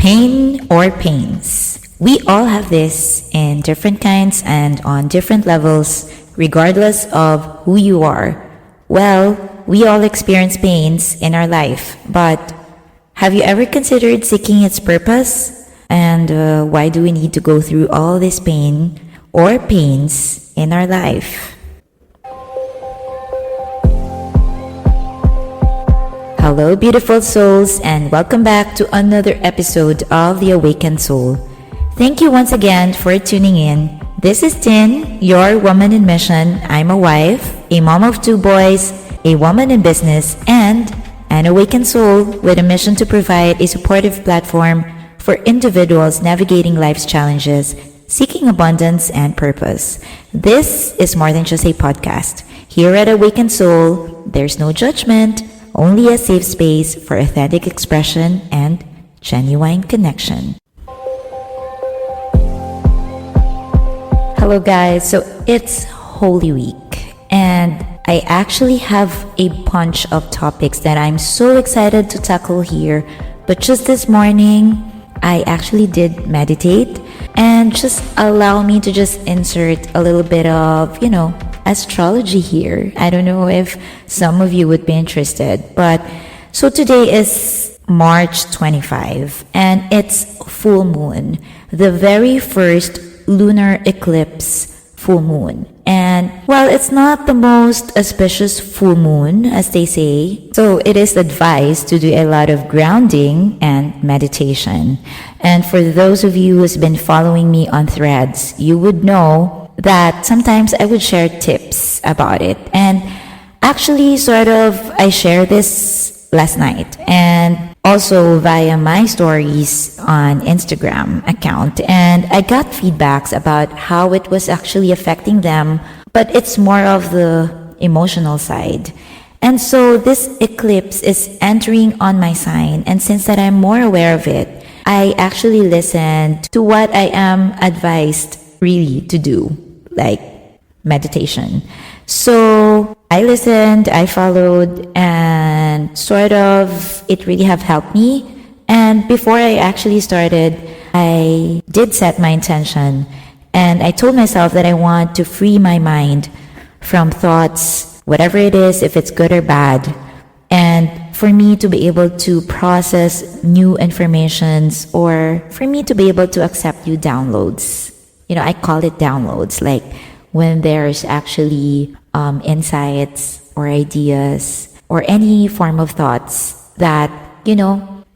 Pain or pains. We all have this in different kinds and on different levels, regardless of who you are. Well, we all experience pains in our life, but have you ever considered seeking its purpose? And why do we need to go through all this pain or pains in our life? Hello, beautiful souls, and welcome back to another episode of The Awakened Soul. Thank you once again for tuning in. This is Tin, your woman in mission. I'm a wife, a mom of 2 boys, a woman in business, and an awakened soul with a mission to provide a supportive platform for individuals navigating life's challenges, seeking abundance and purpose. This is more than just a podcast. Here at Awakened Soul, there's no judgment, only a safe space for authentic expression and genuine connection. Hello guys, so it's Holy Week and I actually have a bunch of topics that I'm so excited to tackle here. But just this morning, I actually did meditate, and just allow me to just insert a little bit of, astrology here. I don't know if some of you would be interested, but so today is March 25 and it's full moon, the very first lunar eclipse full moon. And while it's not the most auspicious full moon, as they say, so it is advised to do a lot of grounding and meditation. And for those of you who's been following me on Threads, you would know that sometimes I would share tips about it. And actually, I shared this last night and also via my stories on Instagram account. And I got feedbacks about how it was actually affecting them, but it's more of the emotional side. And so this eclipse is entering on my sign. And since that I'm more aware of it, I actually listened to what I am advised really to do, like meditation. So I listened, I followed, and it really have helped me. And before I actually started, I did set my intention. And I told myself that I want to free my mind from thoughts, whatever it is, if it's good or bad. And for me to be able to process new informations, or for me to be able to accept new downloads. I call it downloads, like when there's actually insights or ideas or any form of thoughts that,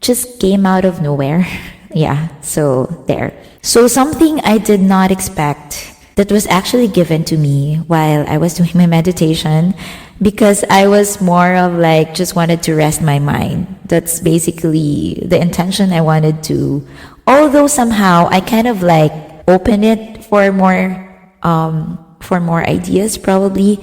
just came out of nowhere. Yeah, so there. So something I did not expect that was actually given to me while I was doing my meditation, because I was more of just wanted to rest my mind. That's basically the intention I wanted to. Although somehow I kind of open it for more ideas probably,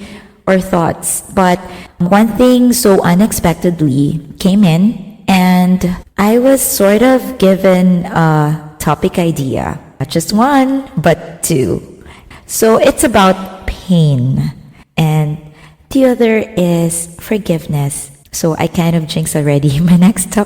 or thoughts. But one thing so unexpectedly came in, and I was sort of given a topic idea. Not just one, but 2. So it's about pain, and the other is forgiveness. So I kind of jinxed already my next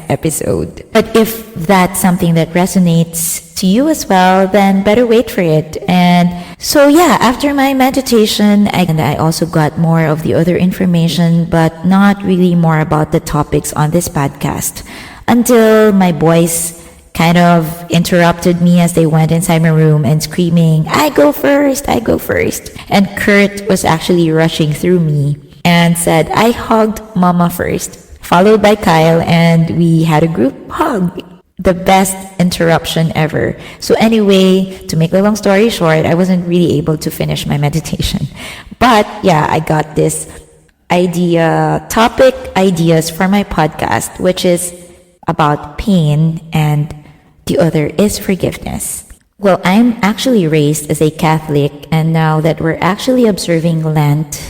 episode. But if that's something that resonates to you as well, then better wait for it. And so after my meditation, I also got more of the other information, but not really more about the topics on this podcast, until my boys kind of interrupted me as they went inside my room and screaming, I go first. And Kurt was actually rushing through me and said, I hugged mama first, followed by Kyle, and we had a group hug. The best interruption ever. So anyway, to make a long story short, I wasn't really able to finish my meditation. But I got this topic ideas for my podcast, which is about pain, and the other is forgiveness. Well, I'm actually raised as a Catholic, and now that we're actually observing Lent,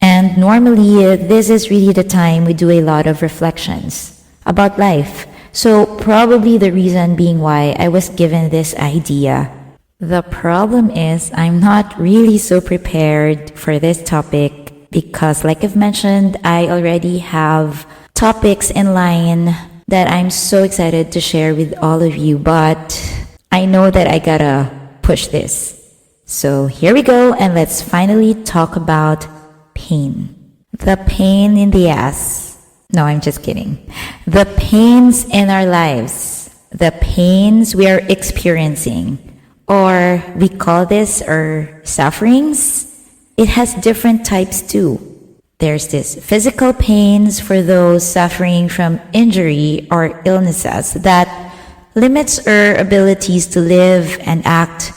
and normally this is really the time we do a lot of reflections about life. So probably the reason being why I was given this idea. The problem is I'm not really so prepared for this topic because, like I've mentioned, I already have topics in line that I'm so excited to share with all of you, but I know that I gotta push this. So here we go, and let's finally talk about pain. The pain in the ass. No, I'm just kidding. The pains in our lives. The pains we are experiencing. Or we call this our sufferings. It has different types too. There's this physical pains for those suffering from injury or illnesses that limits our abilities to live and act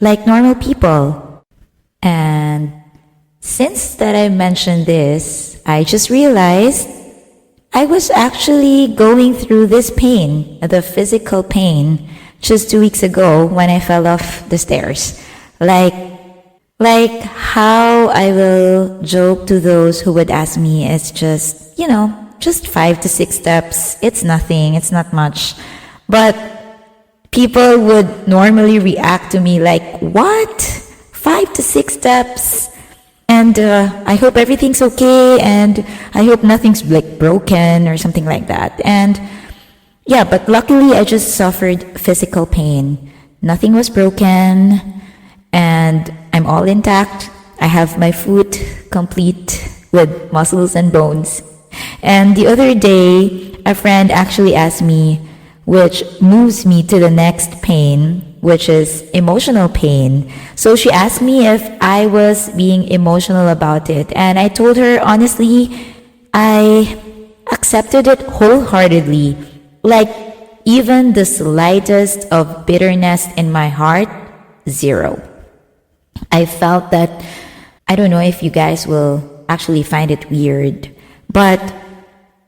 like normal people. And since that I mentioned this, I just realized I was actually going through this pain, the physical pain, just 2 weeks ago when I fell off the stairs. Like how I will joke to those who would ask me, it's just, just 5 to 6 steps. It's nothing. It's not much. But people would normally react to me like, what? 5 to 6 steps? And I hope everything's okay, and I hope nothing's like broken or something like that. And yeah, but luckily I just suffered physical pain. Nothing was broken, and I'm all intact. I have my foot complete with muscles and bones. And the other day, a friend actually asked me, which moves me to the next pain, which is emotional pain. So she asked me if I was being emotional about it. And I told her, honestly, I accepted it wholeheartedly. Like, even the slightest of bitterness in my heart, zero. I felt that, I don't know if you guys will actually find it weird, but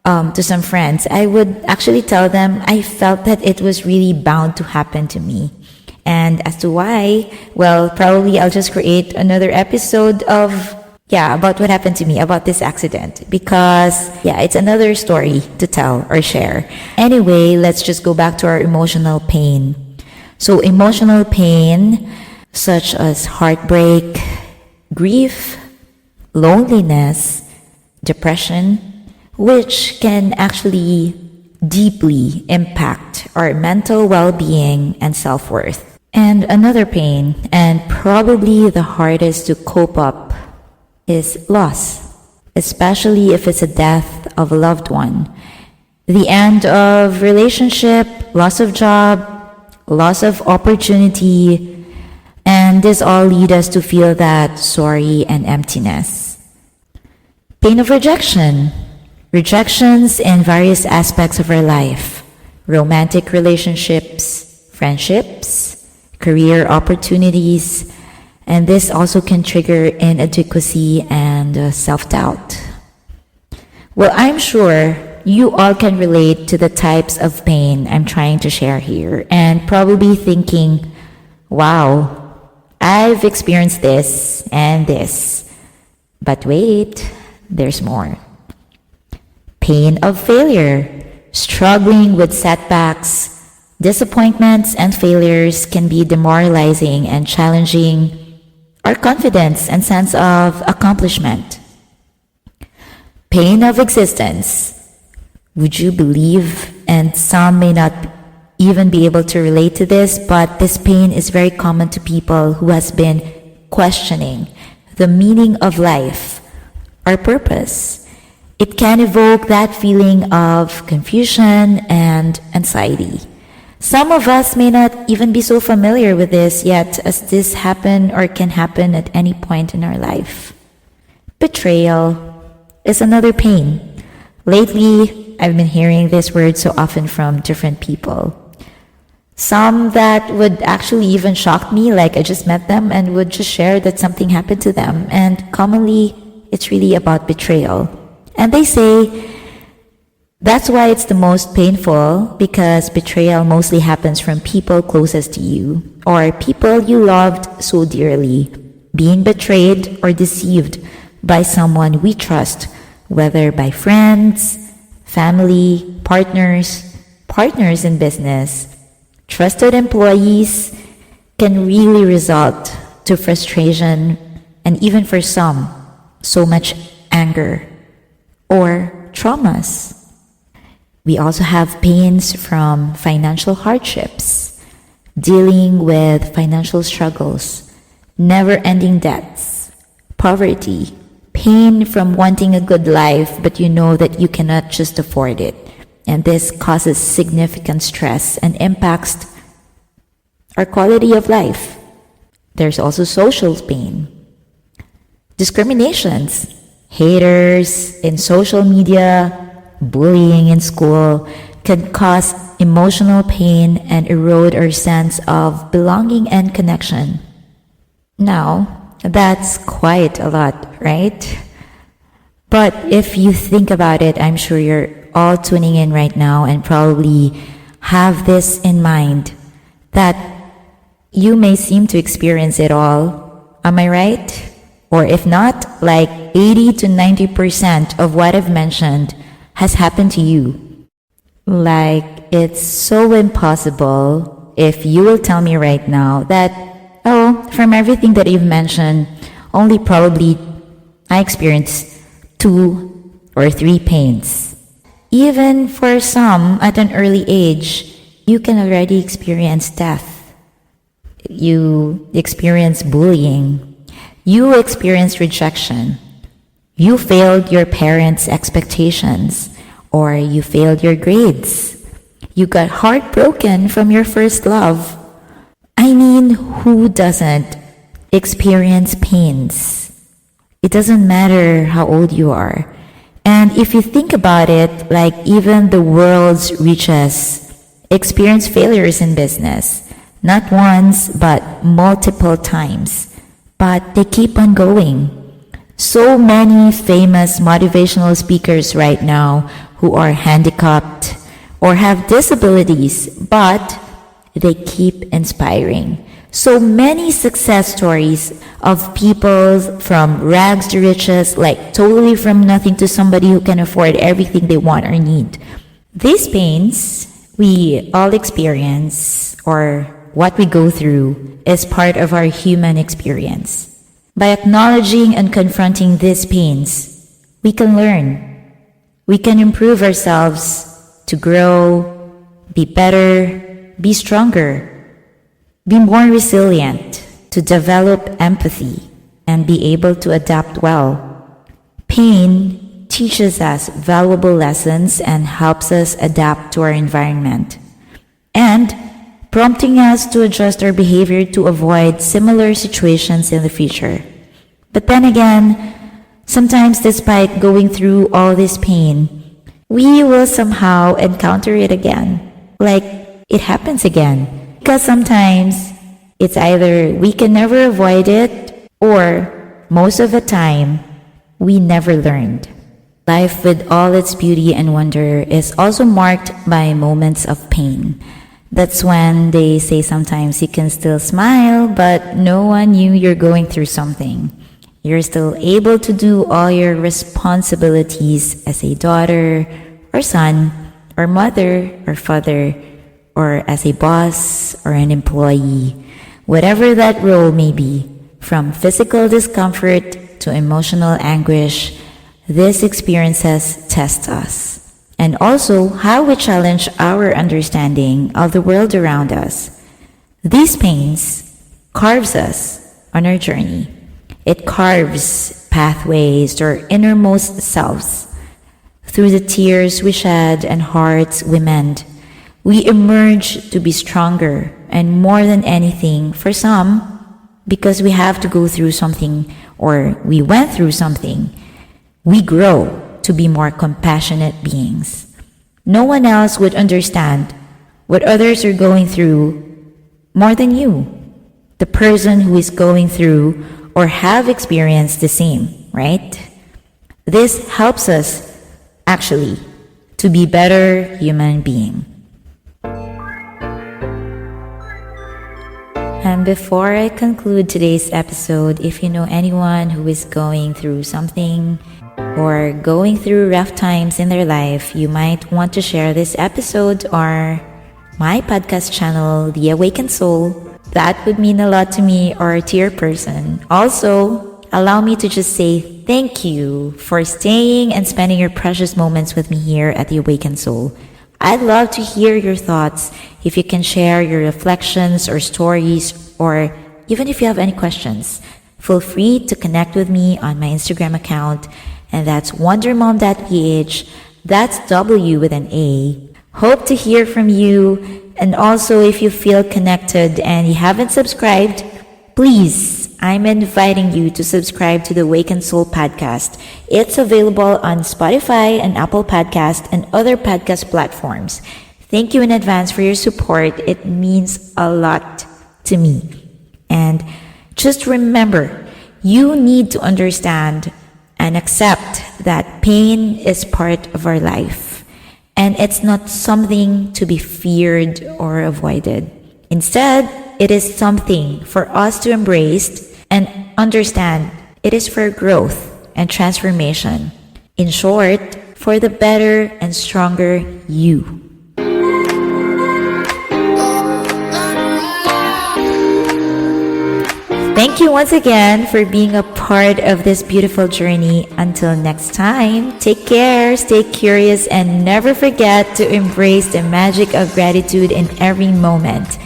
to some friends, I would actually tell them I felt that it was really bound to happen to me. And as to why, well, probably I'll just create another episode about what happened to me, about this accident. Because, it's another story to tell or share. Anyway, let's just go back to our emotional pain. So emotional pain, such as heartbreak, grief, loneliness, depression, which can actually deeply impact our mental well-being and self-worth. And another pain, and probably the hardest to cope up, is loss, especially if it's a death of a loved one. The end of relationship, loss of job, loss of opportunity, and this all lead us to feel that sorry and emptiness. Pain of rejection. Rejections in various aspects of our life. Romantic relationships, friendships, career opportunities, and this also can trigger inadequacy and self-doubt. Well, I'm sure you all can relate to the types of pain I'm trying to share here, and probably thinking, wow, I've experienced this and this. But wait, there's more. Pain of failure. Struggling with setbacks, disappointments, and failures can be demoralizing and challenging our confidence and sense of accomplishment. Pain of existence. Would you believe, and some may not even be able to relate to this, but this pain is very common to people who has been questioning the meaning of life, our purpose. It can evoke that feeling of confusion and anxiety. Some of us may not even be so familiar with this yet, as this happen or can happen at any point in our life. Betrayal is another pain. Lately, I've been hearing this word so often from different people. Some that would actually even shock me, like I just met them and would just share that something happened to them. And commonly, it's really about betrayal. And they say that's why it's the most painful, because betrayal mostly happens from people closest to you or people you loved so dearly. Being betrayed or deceived by someone we trust, whether by friends, family, partners in business, trusted employees, can really result to frustration and even for some, so much anger or traumas. We also have pains from financial hardships, dealing with financial struggles, never-ending debts, poverty, pain from wanting a good life but you know that you cannot just afford it. And this causes significant stress and impacts our quality of life. There's also social pain, discriminations, haters in social media, bullying in school can cause emotional pain and erode our sense of belonging and connection. Now, that's quite a lot, right? But if you think about it, I'm sure you're all tuning in right now and probably have this in mind that you may seem to experience it all. Am I right? Or if not, like 80 to 90% of what I've mentioned has happened to you. Like, it's so impossible if you will tell me right now that, oh, from everything that you've mentioned, only probably I experienced 2 or 3 pains. Even for some, at an early age, you can already experience death. You experience bullying. You experience rejection. You failed your parents' expectations, or you failed your grades. You got heartbroken from your first love. I mean, who doesn't experience pains? It doesn't matter how old you are. And if you think about it, like even the world's richest experience failures in business, not once, but multiple times. But they keep on going. So many famous motivational speakers right now who are handicapped or have disabilities, but they keep inspiring. So many success stories of people from rags to riches, like totally from nothing to somebody who can afford everything they want or need. These pains we all experience, or what we go through, is part of our human experience. By acknowledging and confronting these pains, we can learn. We can improve ourselves to grow, be better, be stronger, be more resilient, to develop empathy, and be able to adapt well. Pain teaches us valuable lessons and helps us adapt to our environment, and prompting us to adjust our behavior to avoid similar situations in the future. But then again, sometimes despite going through all this pain, we will somehow encounter it again. Like, it happens again. Because sometimes it's either we can never avoid it, or most of the time, we never learned. Life with all its beauty and wonder is also marked by moments of pain. That's when they say sometimes you can still smile, but no one knew you're going through something. You're still able to do all your responsibilities as a daughter or son or mother or father, or as a boss or an employee, whatever that role may be. From physical discomfort to emotional anguish, these experiences test us. And also how we challenge our understanding of the world around us. These pains carves us on our journey. It carves pathways to our innermost selves. Through the tears we shed and hearts we mend, we emerge to be stronger, and more than anything, for some, because we have to go through something or we went through something, we grow to be more compassionate beings. No one else would understand what others are going through more than you, the person who is going through or have experienced the same, right? This helps us actually to be better human being. And before I conclude today's episode, if you know anyone who is going through something or going through rough times in their life, you might want to share this episode or my podcast channel, The Awakened Soul. That would mean a lot to me or to your person. Also, allow me to just say thank you for staying and spending your precious moments with me here at The Awakened Soul. I'd love to hear your thoughts. If you can share your reflections or stories, or even if you have any questions, feel free to connect with me on my Instagram account, and that's wondermom.ph. That's W with an A. Hope to hear from you. And also, if you feel connected and you haven't subscribed, please, I'm inviting you to subscribe to the Awakened Soul podcast. It's available on Spotify and Apple Podcast and other podcast platforms. Thank you in advance for your support. It means a lot to me. And just remember, you need to understand and accept that pain is part of our life. And it's not something to be feared or avoided. Instead, it is something for us to embrace and understand. It is for growth and transformation. In short, for the better and stronger you. Thank you once again for being a part of this beautiful journey. Until next time, take care, stay curious, and never forget to embrace the magic of gratitude in every moment.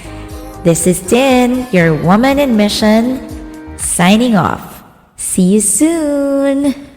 This is Tin, your woman in mission, signing off. See you soon.